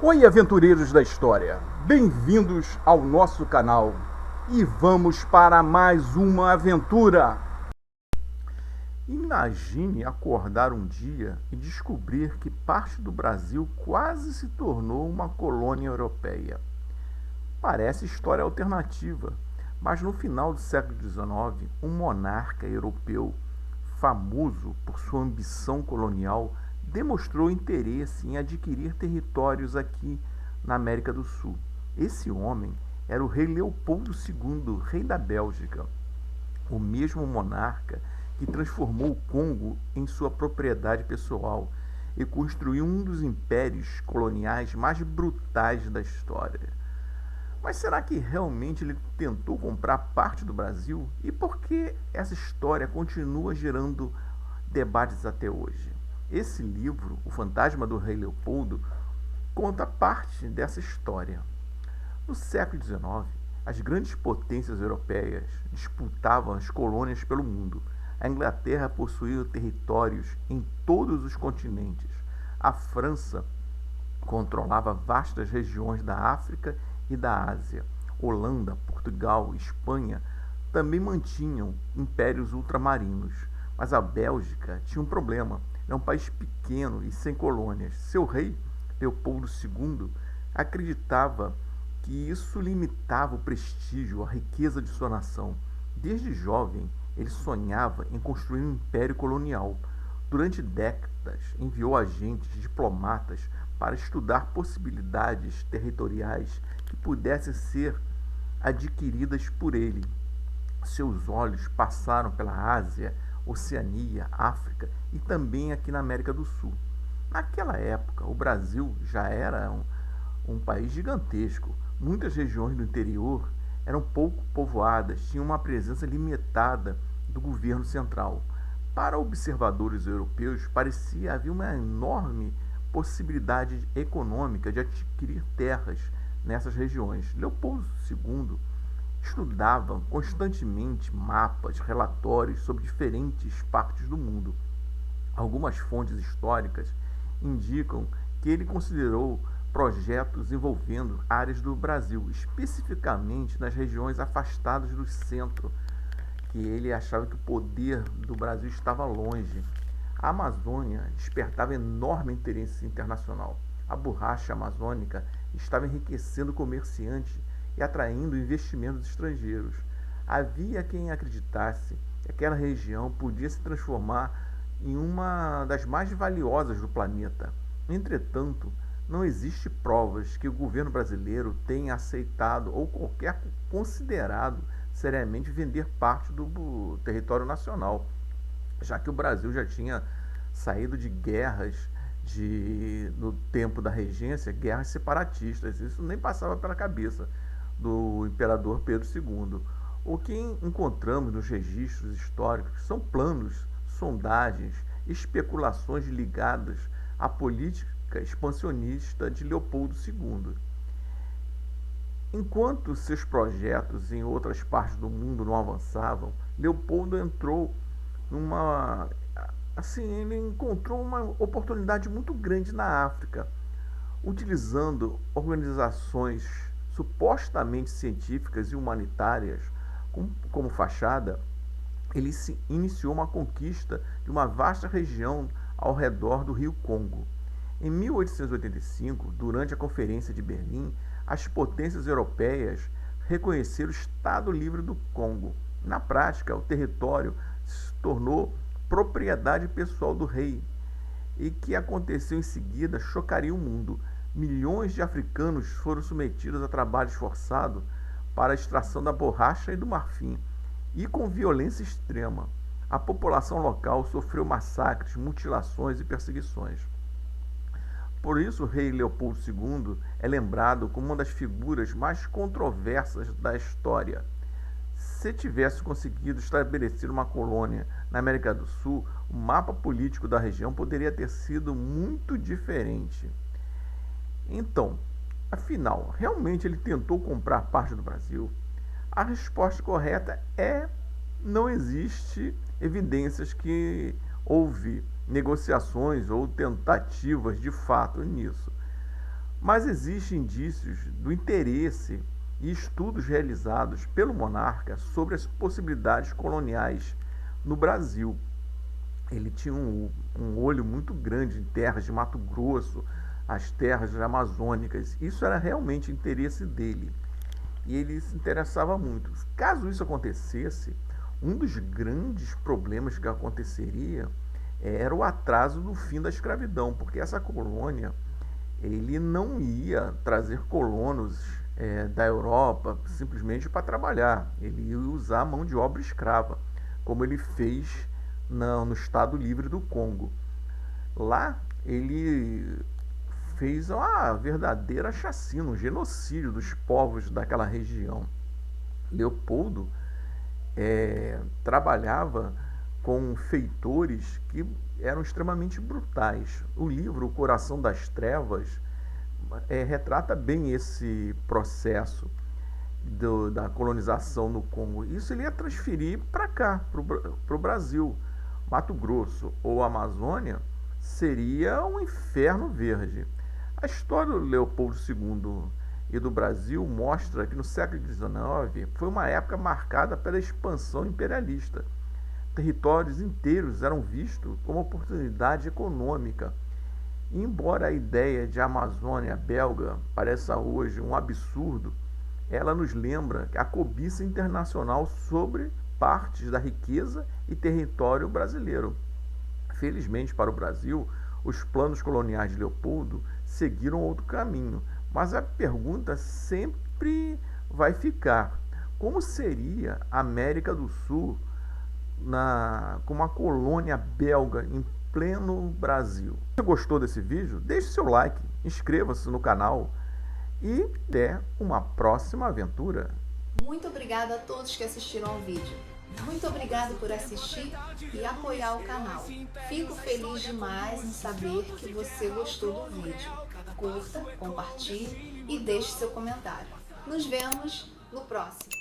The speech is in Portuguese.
Oi, aventureiros da história! Bem-vindos ao nosso canal e vamos para mais uma aventura! Imagine acordar um dia e descobrir que parte do Brasil quase se tornou uma colônia europeia. Parece história alternativa, mas no final do século XIX, um monarca europeu, famoso por sua ambição colonial, demonstrou interesse em adquirir territórios aqui na América do Sul. Esse homem era o rei Leopoldo II, rei da Bélgica, o mesmo monarca que transformou o Congo em sua propriedade pessoal e construiu um dos impérios coloniais mais brutais da história. Mas será que realmente ele tentou comprar parte do Brasil? E por que essa história continua gerando debates até hoje? Esse livro, O Fantasma do Rei Leopoldo, conta parte dessa história. No século XIX, as grandes potências europeias disputavam as colônias pelo mundo. A Inglaterra possuía territórios em todos os continentes. A França controlava vastas regiões da África e da Ásia. Holanda, Portugal e Espanha também mantinham impérios ultramarinos. Mas a Bélgica tinha um problema. Era um país pequeno e sem colônias. Seu rei, Leopoldo II, acreditava que isso limitava o prestígio, a riqueza de sua nação. Desde jovem, ele sonhava em construir um império colonial. Durante décadas, enviou agentes diplomatas para estudar possibilidades territoriais que pudessem ser adquiridas por ele. Seus olhos passaram pela Ásia, Oceania, África e também aqui na América do Sul. Naquela época, o Brasil já era um país gigantesco. Muitas regiões do interior eram pouco povoadas, tinham uma presença limitada do governo central. Para observadores europeus, parecia haver uma enorme possibilidade econômica de adquirir terras nessas regiões. Leopoldo II estudava constantemente mapas, relatórios sobre diferentes partes do mundo. Algumas fontes históricas indicam que ele considerou projetos envolvendo áreas do Brasil, especificamente nas regiões afastadas do centro, que ele achava que o poder do Brasil estava longe. A Amazônia despertava enorme interesse internacional. A borracha amazônica estava enriquecendo comerciantes e atraindo investimentos estrangeiros. Havia quem acreditasse que aquela região podia se transformar em uma das mais valiosas do planeta. Entretanto, não existe provas que o governo brasileiro tenha aceitado ou qualquer considerado seriamente vender parte do território nacional, já que o Brasil já tinha saído de guerras no tempo da regência, guerras separatistas. Isso nem passava pela cabeça do imperador Pedro II. O que encontramos nos registros históricos são planos, sondagens, especulações ligadas à política expansionista de Leopoldo II. Enquanto seus projetos em outras partes do mundo não avançavam, Leopoldo entrou numa ele encontrou uma oportunidade muito grande na África. Utilizando organizações supostamente científicas e humanitárias como fachada, ele se iniciou uma conquista de uma vasta região ao redor do rio Congo. Em 1885, durante a Conferência de Berlim, as potências europeias reconheceram o Estado Livre do Congo. Na prática, o território se tornou propriedade pessoal do rei, e que aconteceu em seguida chocaria o mundo. Milhões de africanos foram submetidos a trabalhos forçados para a extração da borracha e do marfim, e com violência extrema. A população local sofreu massacres, mutilações e perseguições. Por isso, o rei Leopoldo II é lembrado como uma das figuras mais controversas da história. Se tivesse conseguido estabelecer uma colônia na América do Sul, o mapa político da região poderia ter sido muito diferente. Então, afinal, realmente ele tentou comprar parte do Brasil? A resposta correta é: não existe evidências que houve negociações ou tentativas de fato nisso. Mas existem indícios do interesse e estudos realizados pelo monarca sobre as possibilidades coloniais no Brasil. Ele tinha um olho muito grande em terras de Mato Grosso, as terras amazônicas. Isso era realmente interesse dele. E ele se interessava muito. Caso isso acontecesse, um dos grandes problemas que aconteceria era o atraso do fim da escravidão, porque essa colônia, ele não ia trazer colonos da Europa simplesmente para trabalhar, ele ia usar a mão de obra escrava, como ele fez no Estado Livre do Congo. Lá ele fez uma verdadeira chacina, um genocídio dos povos daquela região. Leopoldo trabalhava com feitores que eram extremamente brutais. O livro O Coração das Trevas retrata bem esse processo da colonização no Congo. Isso ele ia transferir para cá, para o Brasil. Mato Grosso ou Amazônia seria um inferno verde. A história do Leopoldo II e do Brasil mostra que no século XIX foi uma época marcada pela expansão imperialista. Territórios inteiros eram vistos como oportunidade econômica. E embora a ideia de Amazônia belga pareça hoje um absurdo, ela nos lembra a cobiça internacional sobre partes da riqueza e território brasileiro. Felizmente para o Brasil, os planos coloniais de Leopoldo seguiram outro caminho, mas a pergunta sempre vai ficar: como seria a América do Sul com uma colônia belga em pleno Brasil? Se você gostou desse vídeo, deixe seu like, inscreva-se no canal e até uma próxima aventura. Muito obrigada a todos que assistiram ao vídeo. Muito obrigado por assistir e apoiar o canal. Fico feliz demais em saber que você gostou do vídeo. Curta, compartilhe e deixe seu comentário. Nos vemos no próximo.